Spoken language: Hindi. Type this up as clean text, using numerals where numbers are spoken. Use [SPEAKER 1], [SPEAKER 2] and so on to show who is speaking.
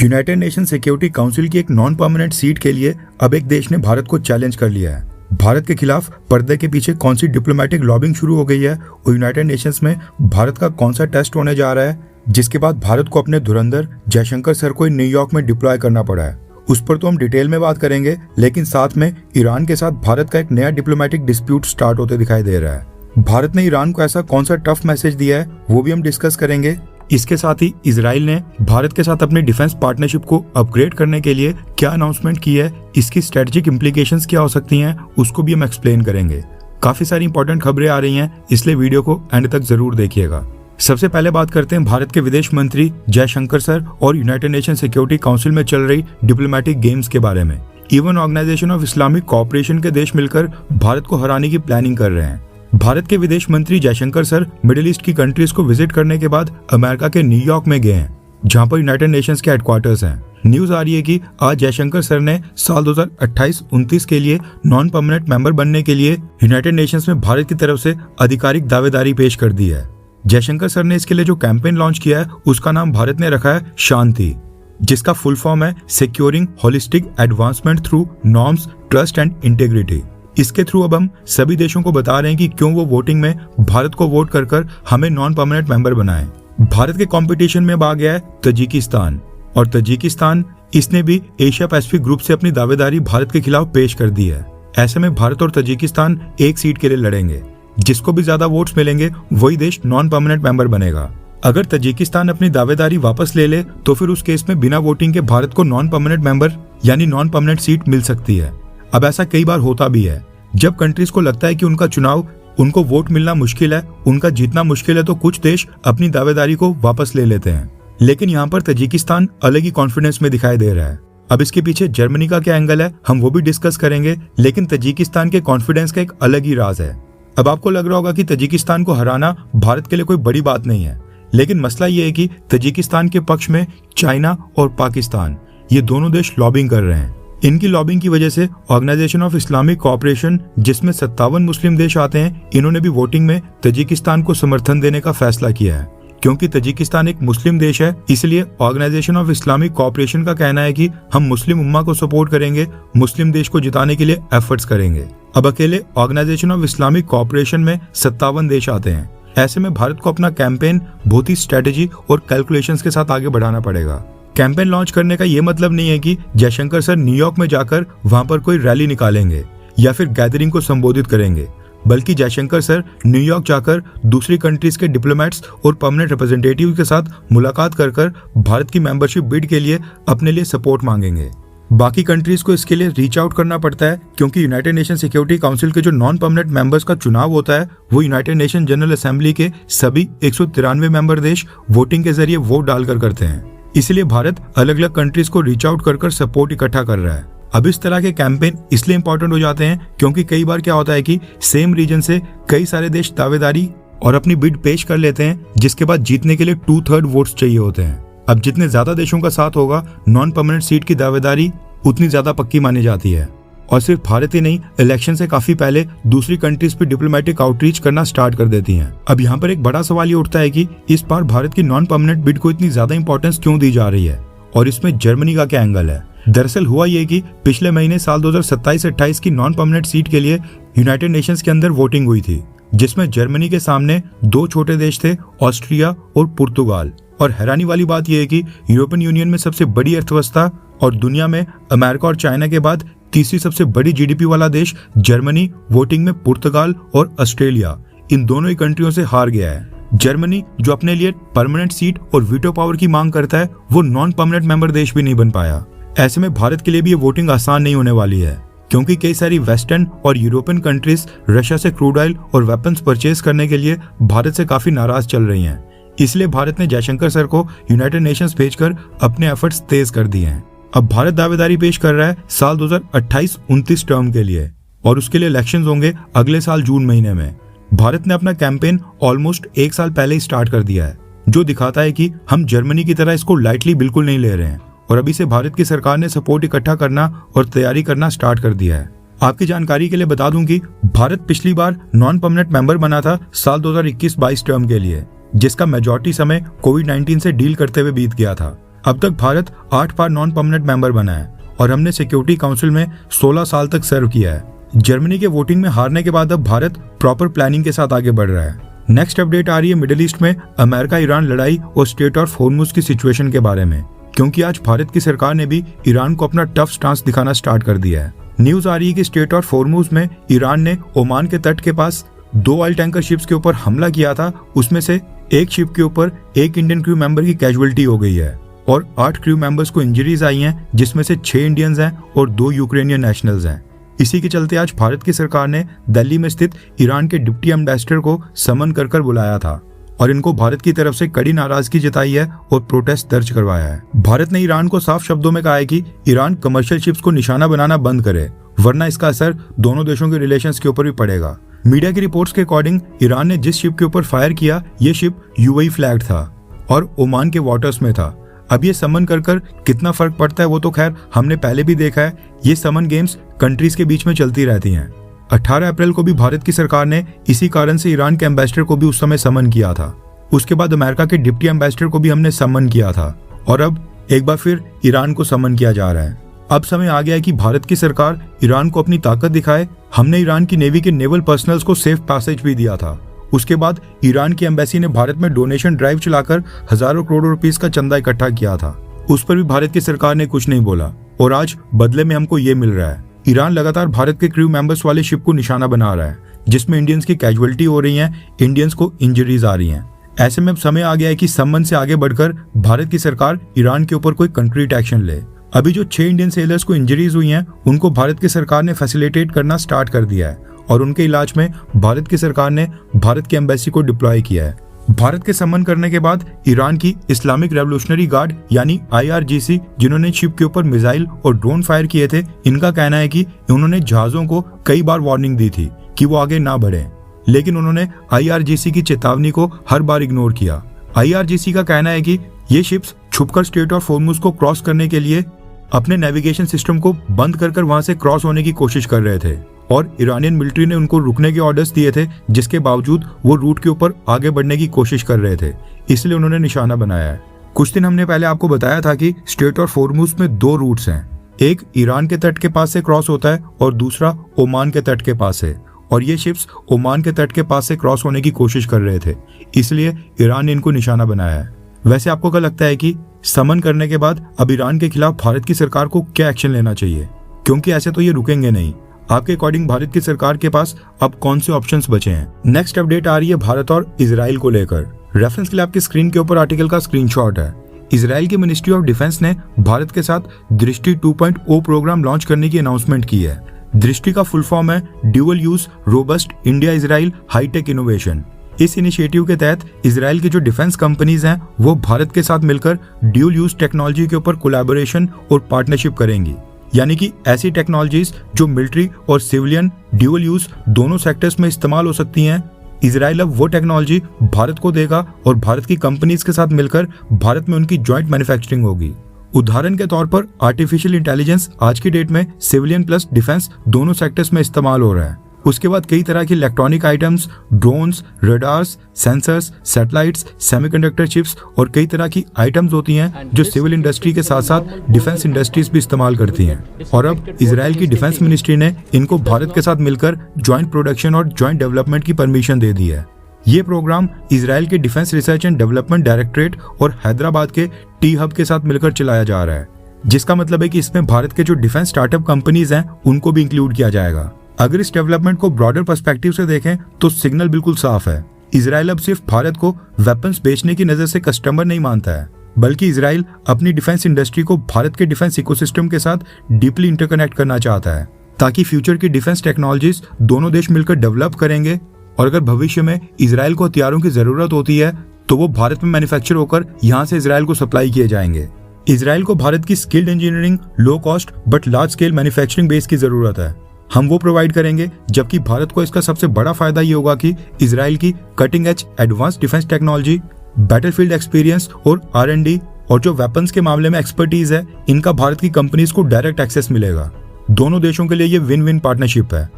[SPEAKER 1] यूनाइटेड नेशन सिक्योरिटी काउंसिल की एक नॉन परमानेंट सीट के लिए अब एक देश ने भारत को चैलेंज कर लिया है। भारत के खिलाफ पर्दे के पीछे कौन सी डिप्लोमेटिक लॉबिंग शुरू हो गई है और यूनाइटेड नेशंस में भारत का कौन सा टेस्ट होने जा रहा है, जिसके बाद भारत को अपने धुरंधर जयशंकर सर को न्यूयॉर्क में डिप्लॉय करना पड़ा है। उस पर तो हम डिटेल में बात करेंगे, लेकिन साथ में ईरान के साथ भारत का एक नया डिप्लोमेटिक डिस्प्यूट स्टार्ट होते दिखाई दे रहा है। भारत ने ईरान को ऐसा कौन सा टफ मैसेज दिया है वो भी हम डिस्कस करेंगे। इसके साथ ही इजराइल ने भारत के साथ अपनी डिफेंस पार्टनरशिप को अपग्रेड करने के लिए क्या अनाउंसमेंट की है, इसकी स्ट्रेटेजिक इंप्लीकेशंस क्या हो सकती हैं, उसको भी हम एक्सप्लेन करेंगे। काफी सारी इंपॉर्टेंट खबरें आ रही हैं, इसलिए वीडियो को एंड तक जरूर देखिएगा। सबसे पहले बात करते हैं भारत के विदेश मंत्री जयशंकर सर और यूनाइटेड नेशन सिक्योरिटी काउंसिल में चल रही डिप्लोमेटिक गेम्स के बारे में। Even Organisation of Islamic Cooperation के देश मिलकर भारत को हराने की प्लानिंग कर रहे हैं। भारत के विदेश मंत्री जयशंकर सर मिडिल ईस्ट की कंट्रीज को विजिट करने के बाद अमेरिका के न्यूयॉर्क में गए हैं, जहां पर यूनाइटेड नेशंस के हेडक्वार्टर्स हैं। न्यूज आ रही है कि आज जयशंकर सर ने साल 2028-29 के लिए नॉन परमानेंट मेंबर बनने के लिए यूनाइटेड नेशंस में भारत की तरफ से आधिकारिक दावेदारी पेश कर दी है। जयशंकर सर ने इसके लिए जो कैंपेन लॉन्च किया है उसका नाम भारत ने रखा है शांति, जिसका फुल फॉर्म है securing holistic advancement through norms, trust and integrity. इसके थ्रू अब हम सभी देशों को बता रहे हैं कि क्यों वो वोटिंग में भारत को वोट कर हमें नॉन परमानेंट मेंबर बनाएं। भारत के कंपटीशन में आ गया है तजिकिस्तान, और तजिकिस्तान इसने भी एशिया पैसिफिक ग्रुप से अपनी दावेदारी भारत के खिलाफ पेश कर दी है। ऐसे में भारत और तजिकिस्तान एक सीट के लिए लड़ेंगे। जिसको भी ज्यादा वोट्स मिलेंगे वही देश नॉन परमानेंट मेंबर बनेगा। अगर तजिकिस्तान अपनी दावेदारी वापस ले ले तो फिर उस केस में बिना वोटिंग के भारत को नॉन परमानेंट मेंबर यानी नॉन परमानेंट सीट मिल सकती है। अब ऐसा कई बार होता भी है, जब कंट्रीज को लगता है कि उनका चुनाव, उनको वोट मिलना मुश्किल है, उनका जीतना मुश्किल है, तो कुछ देश अपनी दावेदारी को वापस ले लेते हैं। लेकिन यहाँ पर तजिकिस्तान अलग ही कॉन्फिडेंस में दिखाई दे रहा है। अब इसके पीछे जर्मनी का क्या एंगल है हम वो भी डिस्कस करेंगे, लेकिन तजिकिस्तान के कॉन्फिडेंस का एक अलग ही राज है। अब आपको लग रहा होगा कि तजिकिस्तान को हराना भारत के लिए कोई बड़ी बात नहीं है, लेकिन मसला ये है कि तजिकिस्तान के पक्ष में चाइना और पाकिस्तान, ये दोनों देश लॉबिंग कर रहे हैं। इनकी लॉबिंग की वजह से ऑर्गेनाइजेशन ऑफ इस्लामिक कोऑपरेशन, जिसमें 57 मुस्लिम देश आते हैं, इन्होंने भी वोटिंग में तजिकिस्तान को समर्थन देने का फैसला किया है। क्योंकि तजिकिस्तान एक मुस्लिम देश है, इसलिए ऑर्गेनाइजेशन ऑफ इस्लामिक कोऑपरेशन का कहना है कि हम मुस्लिम उम्मा को सपोर्ट करेंगे, मुस्लिम देश को जिताने के लिए एफर्ट्स करेंगे। अब अकेले ऑर्गेनाइजेशन ऑफ इस्लामिक कोऑपरेशन में 57 देश आते हैं। ऐसे में भारत को अपना कैंपेन बहुत ही स्ट्रेटेजी और कैलकुलेशंस के साथ आगे बढ़ाना पड़ेगा। कैंपेन लॉन्च करने का ये मतलब नहीं है कि जयशंकर सर न्यूयॉर्क में जाकर वहां पर कोई रैली निकालेंगे या फिर गैदरिंग को संबोधित करेंगे, बल्कि जयशंकर सर न्यूयॉर्क जाकर दूसरी कंट्रीज के डिप्लोमेट्स और परमानेंट रिप्रेजेंटेटिव के साथ मुलाकात कर भारत की मेंबरशिप बिड के लिए अपने लिए सपोर्ट मांगेंगे। बाकी कंट्रीज को इसके लिए रीच आउट करना पड़ता है, क्योंकि यूनाइटेड नेशन सिक्योरिटी काउंसिल के जो नॉन परमानेंट मेंबर्स का चुनाव होता है वो यूनाइटेड नेशन जनरल असेंबली के सभी 193 मेंबर देश वोटिंग के जरिए वोट डालकर करते हैं। इसलिए भारत अलग अलग कंट्रीज को रीच आउट कर सपोर्ट इकट्ठा कर रहा है। अब इस तरह के कैंपेन इसलिए इंपॉर्टेंट हो जाते हैं क्योंकि कई बार क्या होता है कि सेम रीजन से कई सारे देश दावेदारी और अपनी बिड पेश कर लेते हैं, जिसके बाद जीतने के लिए 2/3 वोट्स चाहिए होते हैं। अब जितने ज्यादा देशों का साथ होगा, नॉन परमानेंट सीट की दावेदारी उतनी ज्यादा पक्की मानी जाती है। और सिर्फ भारत ही नहीं, इलेक्शन से काफी पहले दूसरी कंट्रीज पे डिप्लोमेटिक आउटरीच करना स्टार्ट कर देती हैं। अब यहाँ पर एक बड़ा सवाल ये उठता है कि इस बार भारत की नॉन परमानेंट बिड को इतनी ज्यादा इंपॉर्टेंस क्यों दी जा रही है, और इसमें जर्मनी का क्या एंगल है। दरअसल हुआ ये कि पिछले महीने साल 2027-28 की नॉन परमानेंट सीट के लिए यूनाइटेड नेशंस के अंदर वोटिंग हुई थी, जिसमें जर्मनी के सामने 2 छोटे देश थे, ऑस्ट्रिया और पुर्तगाल। और हैरानी वाली बात यह है कि यूरोपियन यूनियन में सबसे बड़ी अर्थव्यवस्था और दुनिया में अमेरिका और चाइना के बाद तीसरी सबसे बड़ी जीडीपी वाला देश जर्मनी वोटिंग में पुर्तगाल और ऑस्ट्रेलिया, इन दोनों ही कंट्रियों से हार गया है। जर्मनी, जो अपने लिए परमानेंट सीट और वीटो पावर की मांग करता है, वो नॉन परमानेंट मेंबर देश भी नहीं बन पाया। ऐसे में भारत के लिए भी ये वोटिंग आसान नहीं होने वाली है, क्योंकि कई सारी वेस्टर्न और यूरोपियन कंट्रीज रशिया से क्रूड ऑयल और वेपन्स परचेज करने के लिए भारत से काफी नाराज चल रही हैं। इसलिए भारत ने जयशंकर सर को यूनाइटेड नेशंस भेजकर अपने एफर्ट्स तेज कर दिए हैं। अब भारत दावेदारी पेश कर रहा है साल 2028-29 टर्म के लिए, और उसके लिए इलेक्शंस होंगे अगले साल जून महीने में। भारत ने अपना कैंपेन ऑलमोस्ट 1 साल पहले ही स्टार्ट कर दिया है, जो दिखाता है कि हम जर्मनी की तरह इसको लाइटली बिल्कुल नहीं ले रहे हैं, और अभी से भारत की सरकार ने सपोर्ट इकट्ठा करना और तैयारी करना स्टार्ट कर दिया है। आपकी जानकारी के लिए बता दूं कि भारत पिछली बार नॉन परमानेंट मेंबर बना था साल 2021-22 टर्म के लिए, जिसका मेजॉरिटी समय कोविड-19 से डील करते हुए बीत गया था। अब तक भारत 8 बार नॉन परमानेंट मेंबर बना है और हमने सिक्योरिटी काउंसिल में 16 साल तक सर्व किया है। जर्मनी के वोटिंग में हारने के बाद अब भारत प्रॉपर प्लानिंग के साथ आगे बढ़ रहा है। नेक्स्ट अपडेट आ रही है मिडिल ईस्ट में अमेरिका ईरान लड़ाई और स्ट्रेट ऑफ हॉर्मुज की सिचुएशन के बारे में, क्योंकि आज भारत की सरकार ने भी ईरान को अपना टफ स्टांस दिखाना स्टार्ट कर दिया है। न्यूज आ रही है कि स्ट्रेट ऑफ हॉर्मुज में ईरान ने ओमान के तट के पास 2 ऑयल टैंकर शिप्स के ऊपर हमला किया था। उसमें से एक शिप के ऊपर एक इंडियन क्रू मेंबर की कैजुअलिटी हो गई है और 8 क्रू मेंबर्स को इंजरीज आई हैं, जिसमें से 6 इंडियंस हैं और 2 यूक्रेनियन नेशनल्स हैं। इसी के चलते आज भारत की सरकार ने दिल्ली में स्थित ईरान के डिप्टी एम्बेसडर को समन कर बुलाया था और इनको भारत की तरफ से कड़ी नाराजगी जताई है और प्रोटेस्ट दर्ज करवाया है। भारत ने ईरान को साफ शब्दों में कहा है कि ईरान कमर्शियल शिप्स को निशाना बनाना बंद करे, वरना इसका असर दोनों देशों के रिलेशंस के ऊपर भी पड़ेगा। मीडिया की रिपोर्ट्स के अकॉर्डिंग ईरान ने जिस शिप के ऊपर फायर किया, ये शिप यूएई फ्लैग्ड था और ओमान के वाटर्स में था। अब ये समन कर कितना फर्क पड़ता है वो तो खैर हमने पहले भी देखा है। ये समन गेम्स कंट्रीज के बीच में चलती रहती हैं। 18 अप्रैल को भी भारत की सरकार ने इसी कारण से ईरान के एम्बेसडर को भी उस समय समन किया था। उसके बाद अमेरिका के डिप्टी एम्बेसडर को भी हमने समन किया था और अब एक बार फिर ईरान को समन किया जा रहा है। अब समय आ गया है कि भारत की सरकार ईरान को अपनी ताकत दिखाए। हमने ईरान की नेवी के नेवल पर्सनल्स को सेफ पैसेज भी दिया था। उसके बाद ईरान की एम्बेसी ने भारत में डोनेशन ड्राइव चलाकर हजारों करोड़ रुपीस का चंदा इकट्ठा किया था। उस पर भी भारत की सरकार ने कुछ नहीं बोला और आज बदले में हमको ये मिल रहा है। ईरान लगातार भारत के क्रू मेंबर्स वाले शिप को निशाना बना रहा है, जिसमें इंडियंस की कैजुअलिटी हो रही है, इंडियंस को इंजरीज आ रही हैं। ऐसे में अब समय आ गया है कि संबंध से आगे बढ़कर भारत की सरकार ईरान के ऊपर कोई कंक्रीट एक्शन ले। अभी जो 6 इंडियन सेलर्स को इंजरीज हुई हैं, उनको भारत की सरकार ने फैसिलिटेट करना स्टार्ट कर दिया है और उनके इलाज में भारत की सरकार ने भारत की एम्बेसी को डिप्लॉय किया है। भारत के समन करने के बाद ईरान की इस्लामिक रेवोल्यूशनरी गार्ड यानी IRGC, जिन्होंने शिप के ऊपर मिसाइल और ड्रोन फायर किए थे, इनका कहना है कि उन्होंने जहाजों को कई बार वार्निंग दी थी कि वो आगे ना बढ़े, लेकिन उन्होंने IRGC की चेतावनी को हर बार इग्नोर किया। IRGC का कहना है कि ये शिप्स छुपकर स्ट्रेट ऑफ हॉर्मुज को क्रॉस करने के लिए अपने नेविगेशन सिस्टम को बंद कर वहां से क्रॉस होने की कोशिश कर रहे थे और ईरानियन मिलिट्री ने उनको रुकने के ऑर्डर्स दिए थे, जिसके बावजूद वो रूट के ऊपर आगे बढ़ने की कोशिश कर रहे थे, इसलिए उन्होंने निशाना बनाया है। कुछ दिन हमने पहले आपको बताया था कि स्ट्रेट ऑफ हॉर्मुज में 2 रूट्स हैं, एक ईरान के तट के पास से क्रॉस होता है और दूसरा ओमान के तट के पास से, और ये शिप्स ओमान के तट के पास से क्रॉस होने की कोशिश कर रहे थे, इसलिए ईरान ने इनको निशाना बनाया है। वैसे आपको क्या लगता है कि समन करने के बाद अब ईरान के खिलाफ भारत की सरकार को क्या एक्शन लेना चाहिए? क्योंकि ऐसे तो ये रुकेंगे नहीं। आपके अकॉर्डिंग भारत की सरकार के पास अब कौन से ऑप्शंस बचे हैं? नेक्स्ट अपडेट आ रही है भारत और इजराइल को लेकर। रेफरेंस के लिए आपकी स्क्रीन के ऊपर आर्टिकल का स्क्रीनशॉट है। इजराइल की मिनिस्ट्री ऑफ डिफेंस ने भारत के साथ दृष्टि 2.0 प्रोग्राम लॉन्च करने की अनाउंसमेंट की है। दृष्टि का फुल फॉर्म है dual use robust India Israel hitech innovation. इस इनिशिएटिव के तहत इजराइल की जो डिफेंस कंपनीज हैं वो भारत के साथ मिलकर ड्यूल यूज टेक्नोलॉजी के ऊपर कोलैबोरेशन और पार्टनरशिप करेंगी, यानी कि ऐसी टेक्नोलॉजीज जो मिलिट्री और सिविलियन ड्यूअल यूज दोनों सेक्टर्स में इस्तेमाल हो सकती हैं। इजराइल अब वो टेक्नोलॉजी भारत को देगा और भारत की कंपनीज के साथ मिलकर भारत में उनकी जॉइंट मैन्युफैक्चरिंग होगी। उदाहरण के तौर पर आर्टिफिशियल इंटेलिजेंस आज की डेट में सिविलियन प्लस डिफेंस दोनों सेक्टर्स में इस्तेमाल हो रहा है। उसके बाद कई तरह की electronic items, drones, radars, sensors, satellites, semiconductor chips और कई तरह की आइटम्स होती हैं जो सिविल इंडस्ट्री के साथ साथ डिफेंस इंडस्ट्रीज भी इस्तेमाल करती हैं। और अब इजराइल की डिफेंस मिनिस्ट्री ने इनको भारत के साथ मिलकर ज्वाइंट प्रोडक्शन और ज्वाइंट डेवलपमेंट की परमिशन दे दी है। ये प्रोग्राम इजराइल के defence research and development directorate और हैदराबाद के टी हब के साथ मिलकर चलाया जा रहा है, जिसका मतलब है कि इसमें भारत के जो डिफेंस स्टार्टअप कंपनीज हैं उनको भी इंक्लूड किया जाएगा। अगर इस डेवलपमेंट को ब्रॉडर पर्सपेक्टिव से देखें तो सिग्नल बिल्कुल साफ है। इजराइल अब सिर्फ भारत को वेपन्स बेचने की नजर से कस्टमर नहीं मानता है, बल्कि इजराइल अपनी डिफेंस इंडस्ट्री को भारत के डिफेंस इकोसिस्टम के साथ डीपली इंटरकनेक्ट करना चाहता है, ताकि फ्यूचर की डिफेंस टेक्नोलॉजीज दोनों देश मिलकर डेवलप करेंगे और अगर भविष्य में इजराइल को हथियारों की जरूरत होती है तो वो भारत में मैन्युफैक्चर होकर यहाँ से इजराइल को सप्लाई किए जाएंगे। इजराइल को भारत की skilled engineering, low cost but large scale manufacturing base की जरूरत है। हम वो प्रोवाइड करेंगे, जबकि भारत को इसका सबसे बड़ा फायदा ये होगा कि इजराइल की cutting edge advance defence technology, battlefield experience और R&D और जो वेपन्स के मामले में एक्सपर्टीज है, इनका भारत की कंपनीज को डायरेक्ट एक्सेस मिलेगा। दोनों देशों के लिए ये विन विन पार्टनरशिप है।